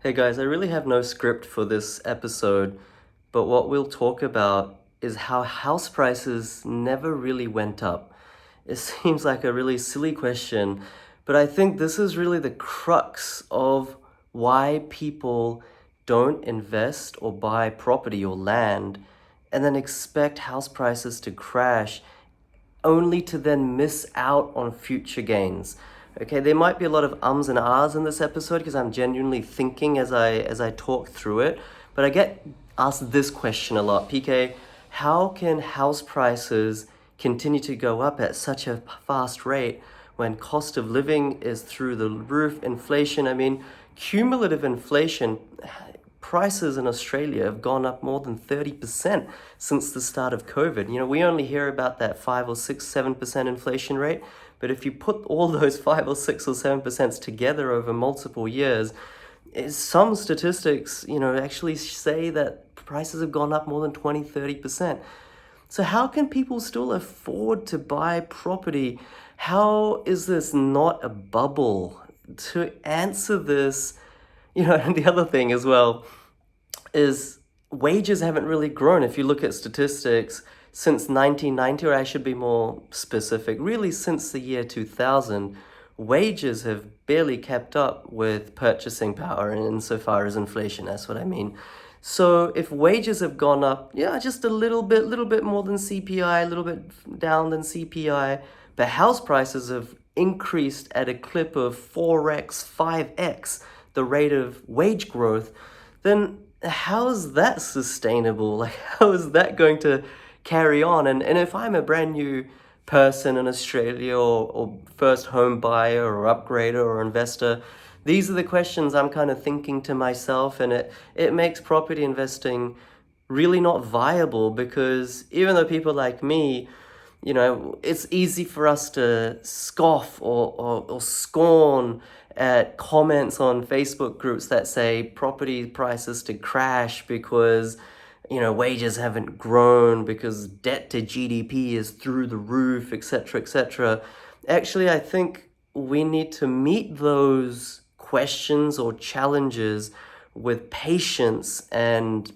Hey guys, I really have no script for this episode, but what we'll talk about is how house prices never really went up. It seems like a really silly question, but I think this is really the crux of why people don't invest or buy property or land and then expect house prices to crash only to then miss out on future gains. Okay, there might be a lot of ums and ahs in this episode because I'm genuinely thinking as I talk through it. But I get asked this question a lot, PK, how can house prices continue to go up at such a fast rate when cost of living is through the roof, inflation? I mean, cumulative inflation, prices in Australia have gone up more than 30% since the start of COVID. You know, we only hear about that 5 or 6, 7% inflation rate, but if you put all those 5 or 6 or 7% together over multiple years, some statistics, actually say that prices have gone up more than 20, 30%. So how can people still afford to buy property? How is this not a bubble? To answer this, and the other thing as well is wages haven't really grown. If you look at statistics since 1990, or I should be more specific, really since the year 2000, wages have barely kept up with purchasing power insofar as inflation. That's what I mean. So if wages have gone up, yeah, just a little bit more than CPI, a little bit down than CPI, but house prices have increased at a clip of 4x, 5x the rate of wage growth, then how is that sustainable? Like, how is that going to carry on? And if I'm a brand new person in Australia or first home buyer or upgrader or investor, these are the questions I'm kind of thinking to myself, and it makes property investing really not viable because even though people like me, it's easy for us to scoff or scorn at comments on Facebook groups that say property prices to crash because, wages haven't grown, because debt to GDP is through the roof, etc., etc. Actually, I think we need to meet those questions or challenges with patience and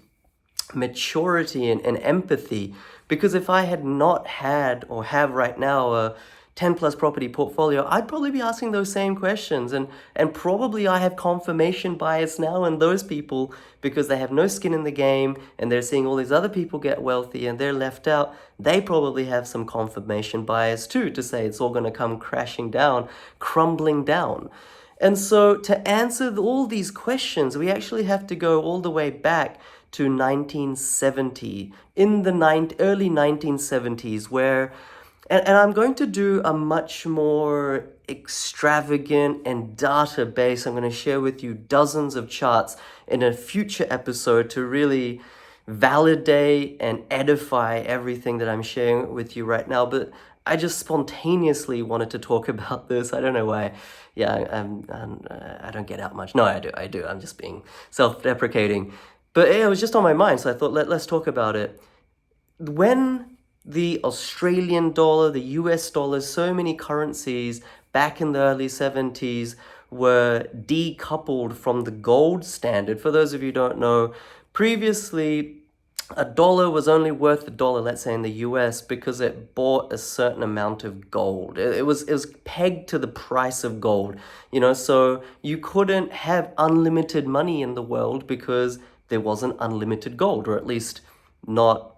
maturity and empathy. Because if I had not had or have right now a 10 plus property portfolio, I'd probably be asking those same questions. And probably I have confirmation bias now in those people because they have no skin in the game and they're seeing all these other people get wealthy and they're left out. They probably have some confirmation bias too to say it's all going to come crashing down, crumbling down. And so to answer all these questions, we actually have to go all the way back to 1970, in the early 1970s, where, and I'm going to do a much more extravagant and data-based, I'm going to share with you dozens of charts in a future episode to really validate and edify everything that I'm sharing with you right now. But I just spontaneously wanted to talk about this. I don't know why. Yeah, I don't get out much. No, I do. I'm just being self-deprecating. But it was just on my mind, so I thought, let's talk about it. When the Australian dollar, the US dollar, so many currencies back in the early 70s were decoupled from the gold standard. For those of you who don't know, previously a dollar was only worth a dollar, let's say in the US, because it bought a certain amount of gold. It was pegged to the price of gold, so you couldn't have unlimited money in the world because there wasn't unlimited gold, or at least not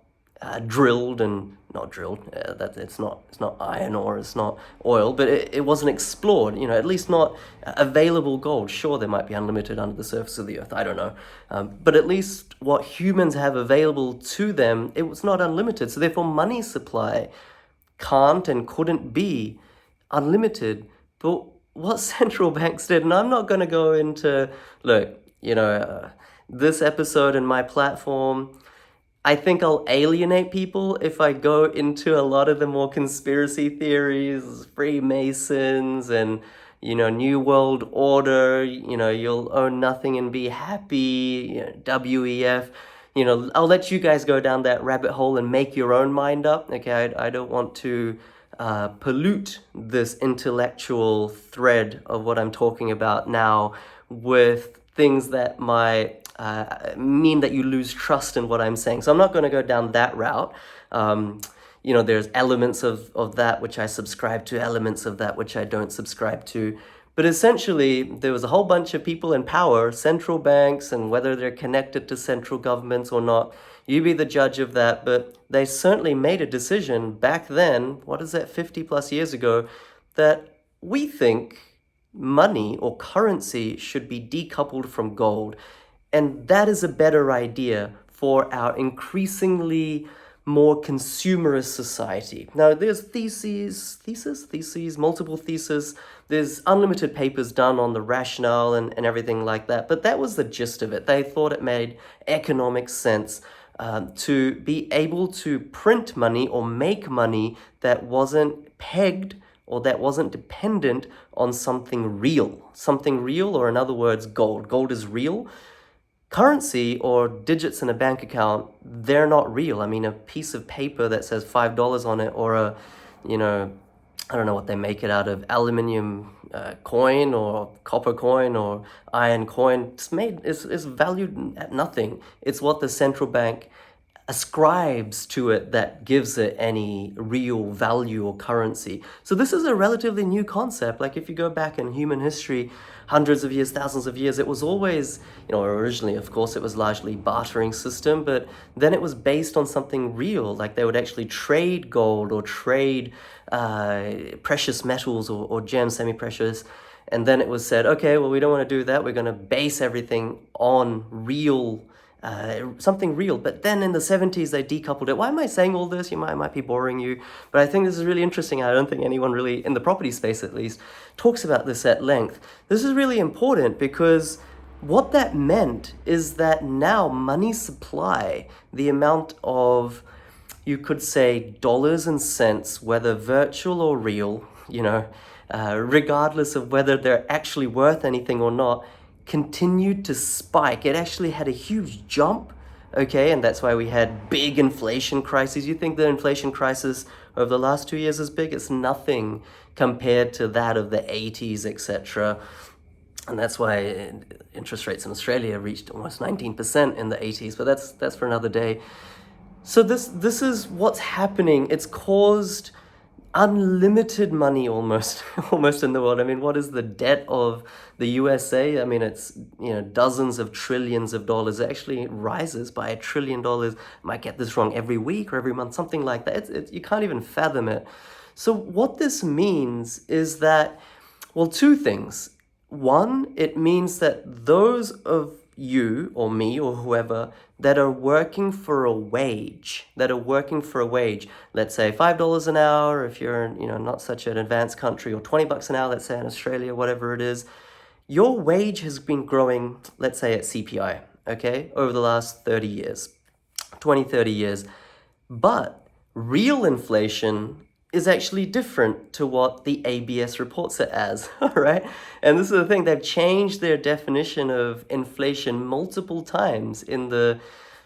drilled and not drilled. That it's not iron ore, it's not oil, but it wasn't explored. At least not available gold. Sure, there might be unlimited under the surface of the earth. I don't know, but at least what humans have available to them, it was not unlimited. So therefore, money supply can't and couldn't be unlimited. But what central banks did, and I'm not going to go into this episode and my platform, I think I'll alienate people if I go into a lot of the more conspiracy theories, Freemasons, and, New World Order, you'll own nothing and be happy, WEF. I'll let you guys go down that rabbit hole and make your own mind up. Okay, I don't want to pollute this intellectual thread of what I'm talking about now with things that might mean that you lose trust in what I'm saying. So I'm not going to go down that route. There's elements of that which I subscribe to, elements of that which I don't subscribe to. But essentially, there was a whole bunch of people in power, central banks, and whether they're connected to central governments or not, you be the judge of that. But they certainly made a decision back then, what is that, 50 plus years ago, that we think money or currency should be decoupled from gold. And that is a better idea for our increasingly more consumerist society. Now, there's multiple theses. There's unlimited papers done on the rationale and everything like that. But that was the gist of it. They thought it made economic sense to be able to print money or make money that wasn't pegged or that wasn't dependent on something real. Something real, or in other words, gold. Gold is real. Currency or digits in a bank account, they're not real. I mean, a piece of paper that says $5 on it, or I don't know what they make it out of, aluminium coin or copper coin or iron coin, it's valued at nothing. It's what the central bank ascribes to it that gives it any real value or currency. So this is a relatively new concept. Like if you go back in human history, hundreds of years, thousands of years, it was always, originally, of course, it was largely bartering system, but then it was based on something real. Like they would actually trade gold or trade precious metals or gems, semi-precious. And then it was said, okay, well, we don't want to do that. We're going to base everything on real something real. But then in the 70s, they decoupled it. Why am I saying all this? I might be boring you, but I think this is really interesting. I don't think anyone really, in the property space at least, talks about this at length. This is really important because what that meant is that now money supply, the amount of, you could say, dollars and cents, whether virtual or real, regardless of whether they're actually worth anything or not, continued to spike. It actually had a huge jump, okay? And that's why we had big inflation crises. You think the inflation crisis over the last 2 years is big? It's nothing compared to that of the 80s, etc. And that's why interest rates in Australia reached almost 19% in the 80s, but that's for another day. So this is what's happening. It's caused unlimited money almost in the world. I mean, what is the debt of the USA? I mean, it's dozens of trillions of dollars. It actually rises by $1 trillion. I might get this wrong, every week or every month, something like that. You can't even fathom it. So what this means is that, well, two things. One, it means that those of you or me or whoever that are working for a wage, let's say $5 an hour if you're not such an advanced country, or $20 an hour, let's say in Australia, whatever it is, your wage has been growing, let's say at CPI, okay, over the last 30 years, 30 years. But real inflation is actually different to what the ABS reports it as, all right? And this is the thing, they've changed their definition of inflation multiple times in the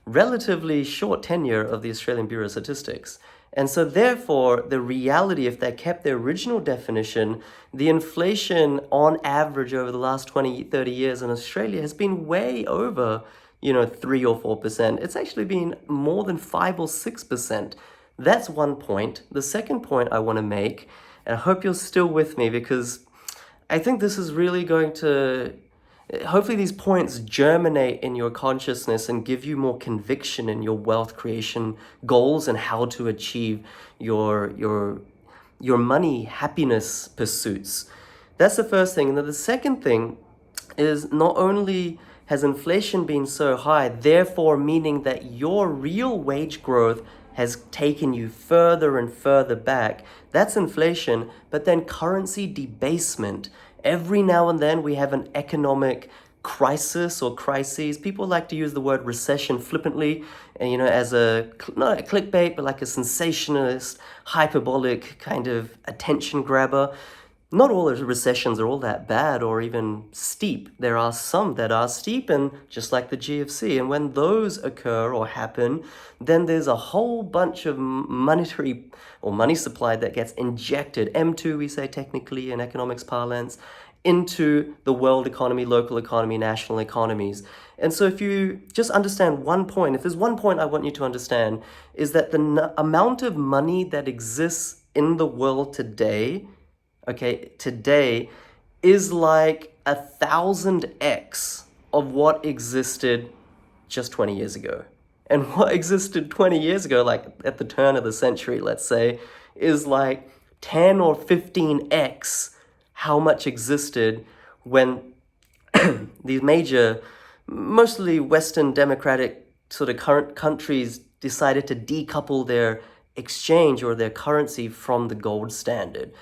relatively short tenure of the Australian Bureau of Statistics. And so therefore, the reality, if they kept their original definition, the inflation on average over the last 20, 30 years in Australia has been way over, 3 or 4%. It's actually been more than 5 or 6%. That's one point. The second point I want to make, and I hope you're still with me because I think this is really going to, hopefully these points germinate in your consciousness and give you more conviction in your wealth creation goals and how to achieve your money happiness pursuits. That's the first thing. And then the second thing is, not only has inflation been so high, therefore meaning that your real wage growth has taken you further and further back. That's inflation, but then currency debasement. Every now and then we have an economic crisis or crises. People like to use the word recession flippantly, as not a clickbait, but like a sensationalist, hyperbolic kind of attention grabber. Not all recessions are all that bad or even steep. There are some that are steep, and just like the GFC. And when those occur or happen, then there's a whole bunch of monetary or money supply that gets injected, M2 we say technically in economics parlance, into the world economy, local economy, national economies. And so if you just understand one point, if there's one point I want you to understand, is that the amount of money that exists in the world today, okay, today is like 1,000x of what existed just 20 years ago. And what existed 20 years ago, like at the turn of the century, let's say, is like 10 or 15x how much existed when these major, mostly Western democratic sort of current countries decided to decouple their exchange or their currency from the gold standard.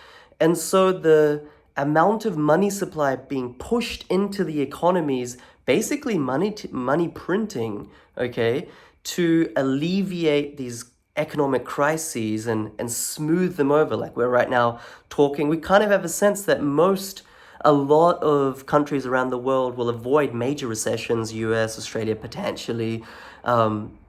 And so the amount of money supply being pushed into the economies, basically money printing, okay, to alleviate these economic crises and smooth them over. Like we're right now talking, we kind of have a sense that a lot of countries around the world will avoid major recessions, US, Australia potentially,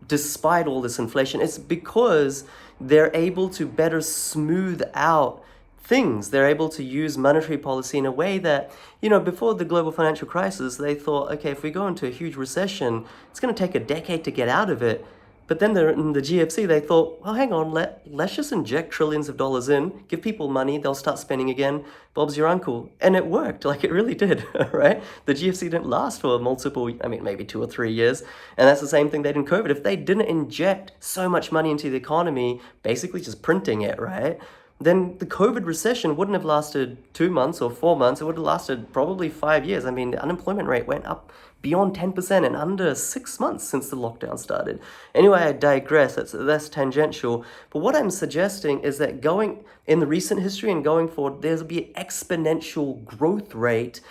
despite all this inflation. It's because they're able to better smooth out things. They're able to use monetary policy in a way that, before the global financial crisis, they thought, okay, if we go into a huge recession, it's going to take a decade to get out of it. But then in the GFC, they thought, well, hang on, let's just inject trillions of dollars in, give people money, they'll start spending again. Bob's your uncle. And it worked, like it really did, right? The GFC didn't last for maybe 2 or 3 years. And that's the same thing they did in COVID. If they didn't inject so much money into the economy, basically just printing it, right? Then the COVID recession wouldn't have lasted 2 months or 4 months. It would have lasted probably 5 years. I mean, the unemployment rate went up beyond 10% in under 6 months since the lockdown started. Anyway, I digress. That's tangential. But what I'm suggesting is that going in the recent history and going forward, there'll be an exponential growth rate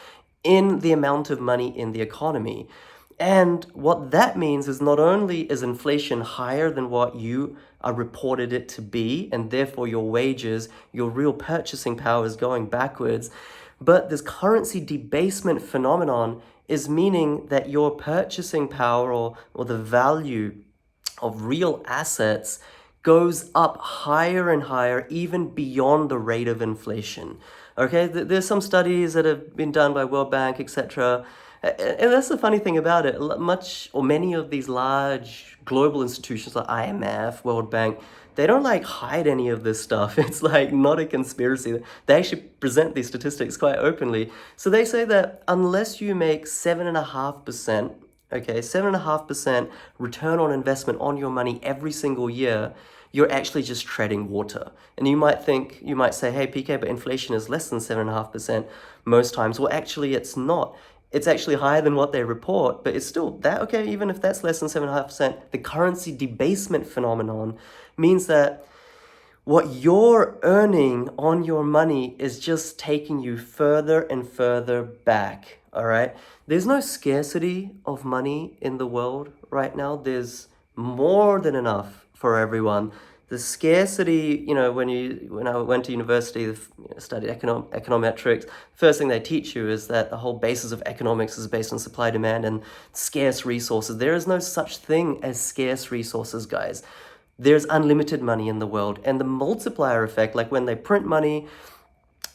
in the amount of money in the economy. And what that means is not only is inflation higher than what you are reported it to be, and therefore your wages, your real purchasing power is going backwards, but this currency debasement phenomenon is meaning that your purchasing power or the value of real assets goes up higher and higher, even beyond the rate of inflation. Okay, there's some studies that have been done by World Bank, etc. And that's the funny thing about it. Many of these large global institutions like IMF, World Bank, they don't hide any of this stuff. It's not a conspiracy. They actually present these statistics quite openly. So they say that unless you make 7.5%, 7.5% return on investment on your money every single year, you're actually just treading water. And you might say, hey, PK, but inflation is less than 7.5% most times. Well, actually, it's not. It's actually higher than what they report, but it's still that, okay, even if that's less than 7.5%, the currency debasement phenomenon means that what you're earning on your money is just taking you further and further back, all right? There's no scarcity of money in the world right now. There's more than enough for everyone. The scarcity, when I went to university, studied econometrics, first thing they teach you is that the whole basis of economics is based on supply, demand, and scarce resources. There is no such thing as scarce resources, guys. There's unlimited money in the world, and the multiplier effect, like when they print money,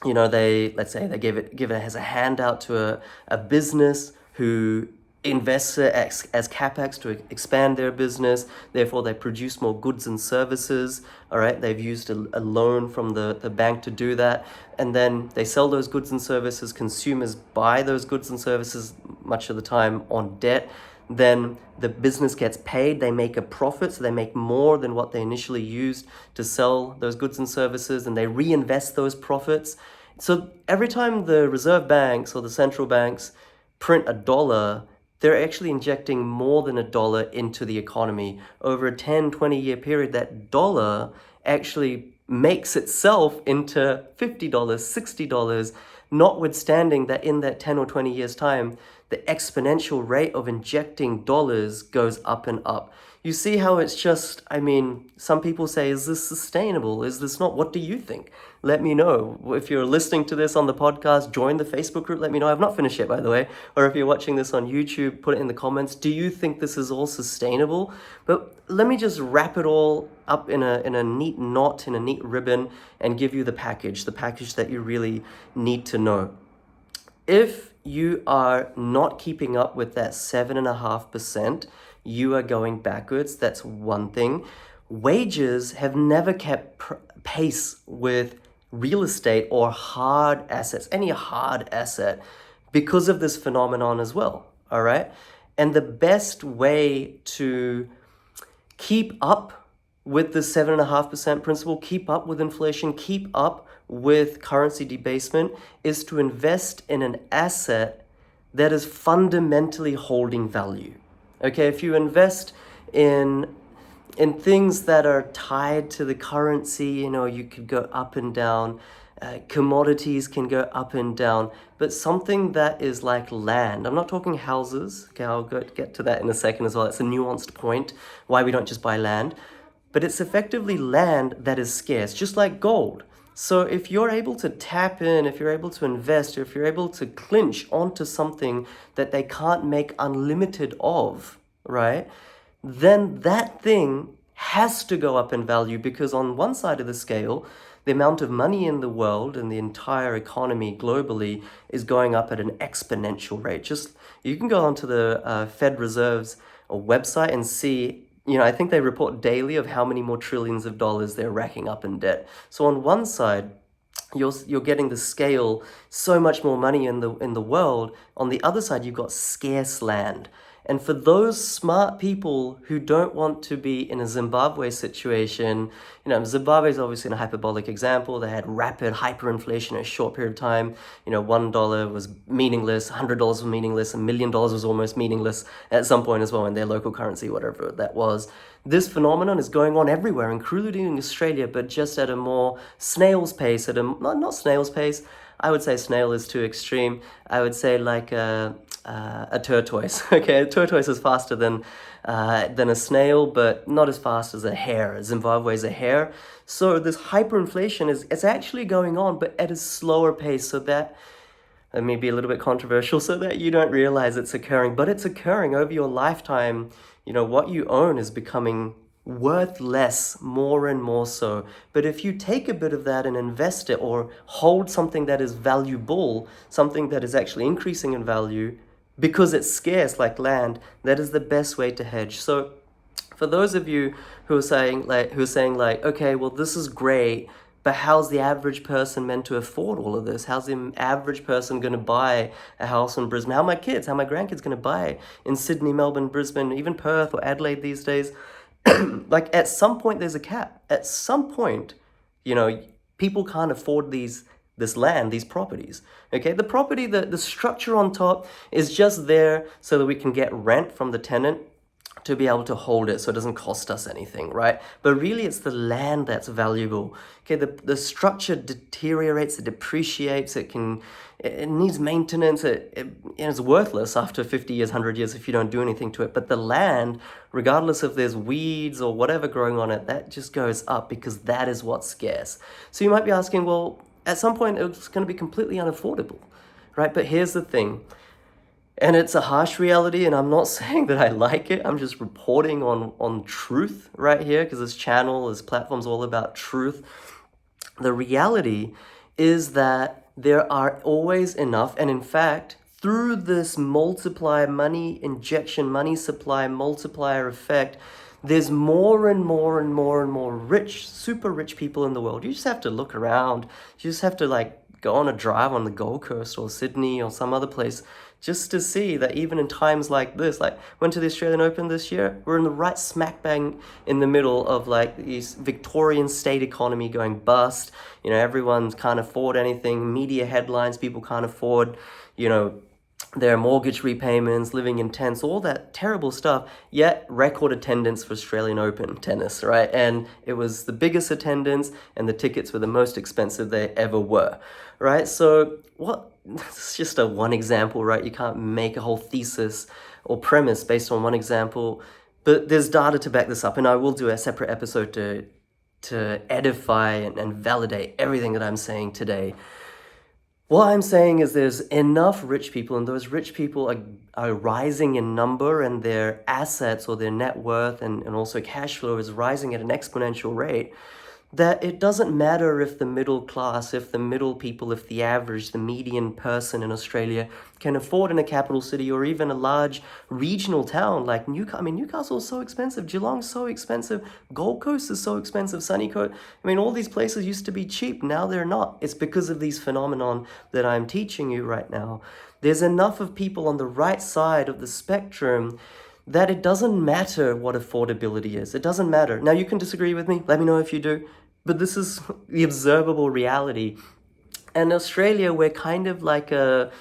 let's say they give it as a handout to a business who invests it as capex to expand their business. Therefore, they produce more goods and services. All right, they've used a loan from the bank to do that, and then they sell those goods and services. Consumers buy those goods and services much of the time on debt. Then the business gets paid, they make a profit, so they make more than what they initially used to sell those goods and services, and they reinvest those profits. So every time the reserve banks or the central banks print $1, they're actually injecting more than $1 into the economy. Over a 10, 20-year period, that dollar actually makes itself into $50, $60, notwithstanding that in that 10 or 20 years' time, the exponential rate of injecting dollars goes up and up. You see how it's just, some people say, is this sustainable? Is this not? What do you think? Let me know. If you're listening to this on the podcast, join the Facebook group. Let me know. I've not finished yet, by the way. Or if you're watching this on YouTube, put it in the comments. Do you think this is all sustainable? But let me just wrap it all up in a neat knot, in a neat ribbon, and give you the package that you really need to know. if you are not keeping up with that 7.5%, you are going backwards. That's one thing. Wages have never kept pace with real estate or hard assets, any hard asset, because of this phenomenon as well. All right. And the best way to keep up with the 7.5% principle, keep up with inflation, keep up with currency debasement, is to invest in an asset that is fundamentally holding value. Okay, if you invest in things that are tied to the currency, you could go up and down. Commodities can go up and down, but something that is like land. I'm not talking houses. Okay, I'll get to that in a second as well. It's a nuanced point why we don't just buy land, but it's effectively land that is scarce, just like gold. So if you're able to tap in, if you're able to invest, if you're able to clinch onto something that they can't make unlimited of, right, then that thing has to go up in value, because on one side of the scale, the amount of money in the world and the entire economy globally is going up at an exponential rate. Just, you can go onto the Fed Reserve's website and see, I think they report daily of how many more trillions of dollars they're racking up in debt. So on one side, you're getting the scale, so much more money in the world. On the other side, you've got scarce land. And for those smart people who don't want to be in a Zimbabwe situation, Zimbabwe is obviously a hyperbolic example. They had rapid hyperinflation in a short period of time. $1 was meaningless, $100 was meaningless, $1 million was almost meaningless at some point as well in their local currency, whatever that was. This phenomenon is going on everywhere, including Australia, but just at a more snail's pace, not snail's pace. I would say snail is too extreme. I would say like a tortoise. Okay, a tortoise is faster than a snail, but not as fast as a hare. Zimbabwe is a hare. So this hyperinflation it's actually going on, but at a slower pace, so that may be a little bit controversial, so that you don't realize it's occurring, but it's occurring over your lifetime. What you own is becoming worth less, more and more so. But if you take a bit of that and invest it, or hold something that is valuable, something that is actually increasing in value because it's scarce, like land, that is the best way to hedge. So for those of you who are saying like, okay, well, this is great, but how's the average person meant to afford all of this? How's the average person going to buy a house in Brisbane? How are my grandkids going to buy in Sydney, Melbourne, Brisbane, even Perth or Adelaide these days? Like, at some point there's a cap. At some point, people can't afford this land, these properties. Okay, the property, the structure on top is just there so that we can get rent from the tenant to be able to hold it, so it doesn't cost us anything, right? But really it's the land that's valuable. Okay, the structure deteriorates, it depreciates, it needs maintenance, it's worthless after 50 years, 100 years if you don't do anything to it. But the land, regardless if there's weeds or whatever growing on it, that just goes up, because that is what's scarce. So you might be asking, well, at some point it's going to be completely unaffordable, right? But here's the thing. And it's a harsh reality, and I'm not saying that I like it. I'm just reporting on truth right here, because this channel, this platform's all about truth. The reality is that there are always enough, and in fact, through this multiplier money injection, money supply multiplier effect, there's more and more and more and more rich, super rich people in the world. You just have to look around. You just have to go on a drive on the Gold Coast or Sydney or some other place, just to see that even in times like this, went to the Australian Open this year, we're in the right smack bang in the middle of this Victorian state economy going bust. Everyone can't afford anything, media headlines, people can't afford, their mortgage repayments, living in tents, all that terrible stuff, yet record attendance for Australian Open tennis, right? And it was the biggest attendance, and the tickets were the most expensive they ever were, right? So it's just one example, right? You can't make a whole thesis or premise based on one example, but there's data to back this up, and I will do a separate episode to edify and validate everything that I'm saying today. What I'm saying is there's enough rich people, and those rich people are rising in number, and their assets or their net worth and also cash flow is rising at an exponential rate, that it doesn't matter if the middle class, if the middle people, if the average, the median person in Australia can afford in a capital city or even a large regional town like Newcastle. I mean, Newcastle's so expensive, Geelong's so expensive, Gold Coast is so expensive, Sunny Coast. I mean, all these places used to be cheap, now they're not. It's because of these phenomenon that I'm teaching you right now. There's enough of people on the right side of the spectrum that it doesn't matter what affordability is. It doesn't matter. Now, you can disagree with me. Let me know if you do. But this is the observable reality. And Australia, we're kind of like a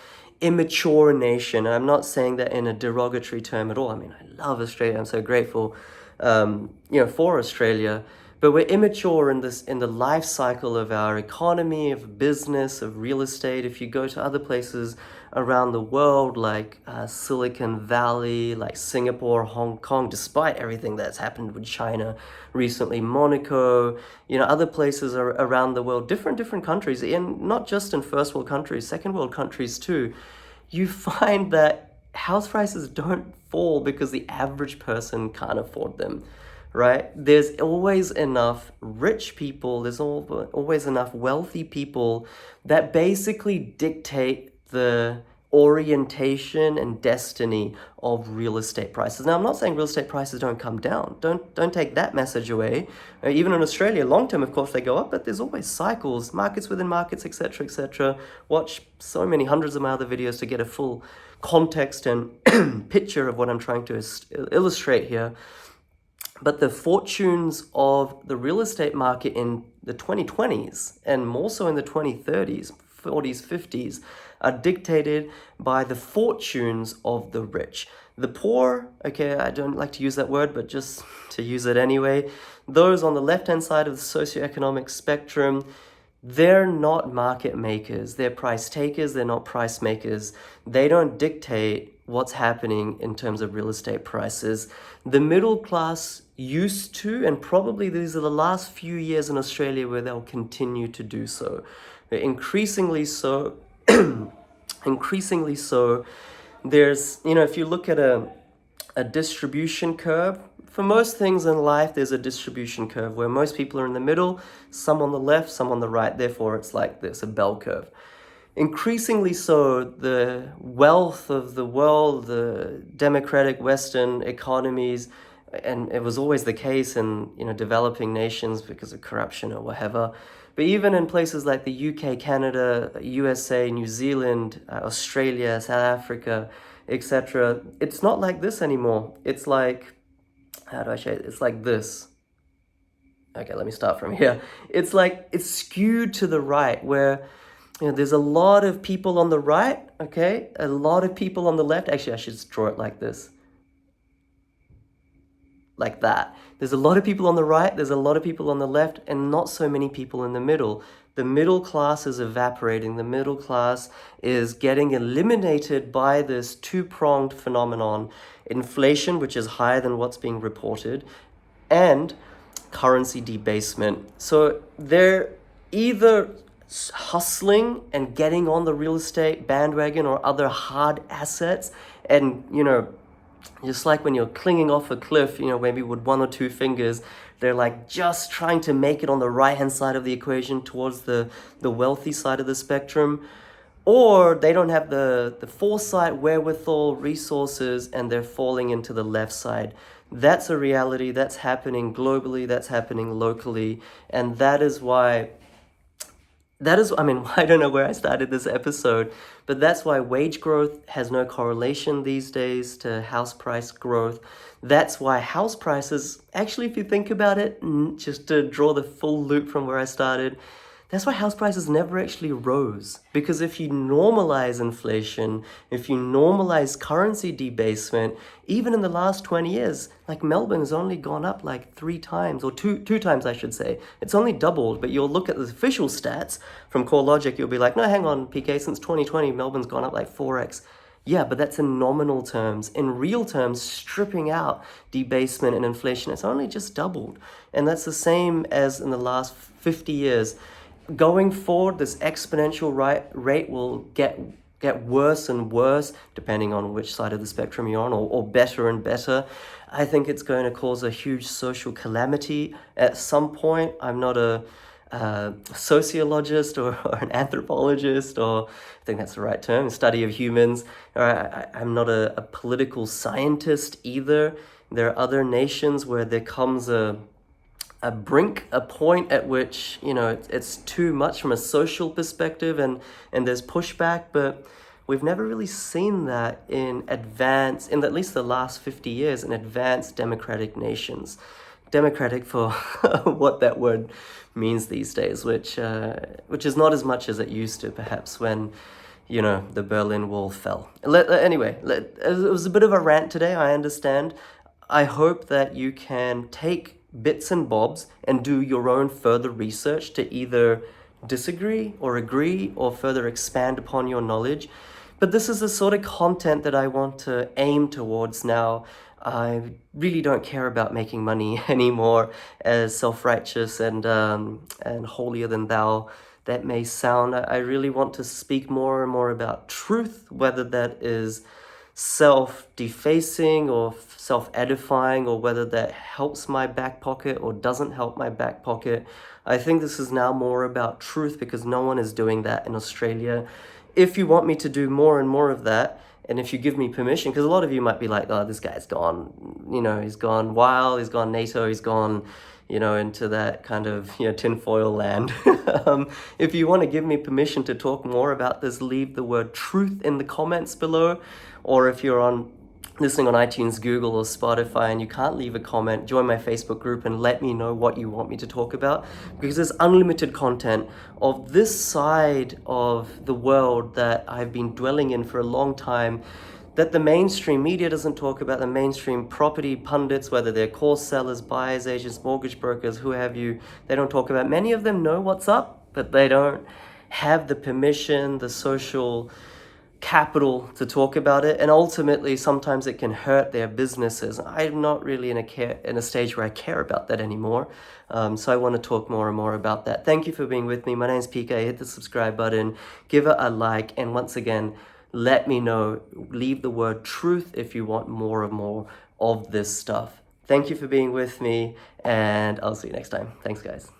immature nation. And I'm not saying that in a derogatory term at all. I mean, I love Australia. I'm so grateful, for Australia. But we're immature in the life cycle of our economy, of business, of real estate. If you go to other places around the world, like Silicon Valley, like Singapore, Hong Kong, despite everything that's happened with China recently, Monaco, other places around the world, different countries, and not just in first world countries, second world countries too, you find that house prices don't fall because the average person can't afford them. Right? There's always enough rich people, there's always enough wealthy people that basically dictate the orientation and destiny of real estate prices. Now, I'm not saying real estate prices don't come down. Don't take that message away. Even in Australia, long term, of course, they go up, but there's always cycles, markets within markets, etc., etc. Watch so many hundreds of my other videos to get a full context and picture of what I'm trying to illustrate here. But the fortunes of the real estate market in the 2020s and more so in the 2030s, 40s, 50s are dictated by the fortunes of the rich. The poor, okay, I don't like to use that word, but just to use it anyway, those on the left-hand side of the socioeconomic spectrum, they're not market makers. They're price takers. They're not price makers. They don't dictate what's happening in terms of real estate prices. The middle class used to, and probably these are the last few years in Australia where they'll continue to do so. Increasingly so, there's, if you look at a distribution curve, for most things in life, there's a distribution curve where most people are in the middle, some on the left, some on the right. Therefore, it's like this, a bell curve. Increasingly so, the wealth of the world, the democratic Western economies, and it was always the case in developing nations because of corruption or whatever. But even in places like the UK, Canada, USA, New Zealand, Australia, South Africa, etc., it's not like this anymore. It's like, how do I show it? It's like this. Okay, let me start from here. It's like it's skewed to the right where there's a lot of people on the right, okay? A lot of people on the left. Actually, I should draw it like this. Like that. There's a lot of people on the right, there's a lot of people on the left, and not so many people in the middle. The middle class is evaporating. The middle class is getting eliminated by this two-pronged phenomenon. Inflation, which is higher than what's being reported, and currency debasement. So they're either hustling and getting on the real estate bandwagon or other hard assets, and just like when you're clinging off a cliff, maybe with one or two fingers, they're like just trying to make it on the right-hand side of the equation towards the wealthy side of the spectrum. Or they don't have the foresight, wherewithal, resources, and they're falling into the left side. That's a reality. That's happening globally. That's happening locally. And I don't know where I started this episode, but that's why wage growth has no correlation these days to house price growth. That's why house prices, actually, if you think about it, just to draw the full loop from where I started, that's why house prices never actually rose. Because if you normalize inflation, if you normalize currency debasement, even in the last 20 years, like Melbourne has only gone up like 3 times, or two times, I should say. It's only doubled, but you'll look at the official stats from CoreLogic, you'll be like, no, hang on, PK, since 2020, Melbourne's gone up like 4x. Yeah, but that's in nominal terms. In real terms, stripping out debasement and inflation, it's only just doubled. And that's the same as in the last 50 years. Going forward, this exponential rate will get get worse and worse, depending on which side of the spectrum you're on, or better and better. I think it's going to cause a huge social calamity at some point. I'm not a sociologist or an anthropologist, or I think that's the right term, study of humans. I'm not a political scientist either. There are other nations where there comes a point at which, it's too much from a social perspective, and there's pushback, but we've never really seen that in at least the last 50 years, in advanced democratic nations. Democratic for what that word means these days, which is not as much as it used to, perhaps, when the Berlin Wall fell. Anyway, it was a bit of a rant today, I understand. I hope that you can take bits and bobs and do your own further research to either disagree or agree or further expand upon your knowledge. But this is the sort of content that I want to aim towards now. I really don't care about making money anymore, as self-righteous and holier than thou that may sound. I really want to speak more and more about truth, whether that is self-defacing or self-edifying, or whether that helps my back pocket or doesn't help my back pocket. I think this is now more about truth, because no one is doing that in Australia. If you want me to do more and more of that, and if you give me permission, because a lot of you might be like, oh, this guy's gone, he's gone wild, he's gone NATO, he's gone, into that kind of, tinfoil land. If you want to give me permission to talk more about this, leave the word truth in the comments below. Or if you're listening on iTunes, Google, or Spotify, and you can't leave a comment, join my Facebook group and let me know what you want me to talk about, because there's unlimited content of this side of the world that I've been dwelling in for a long time, that the mainstream media doesn't talk about. The mainstream property pundits, whether they're course sellers, buyers agents, mortgage brokers, who have you, they don't talk about. Many of them know what's up, but they don't have the permission, the social capital to talk about it, and ultimately sometimes it can hurt their businesses. I'm not really in a stage where I care about that anymore, so I want to talk more and more about that. Thank you for being with me. My name's PK. Hit the subscribe button, give it a like, and once again, let me know, leave the word truth if you want more and more of this stuff. Thank you for being with me, and I'll see you next time. Thanks, guys.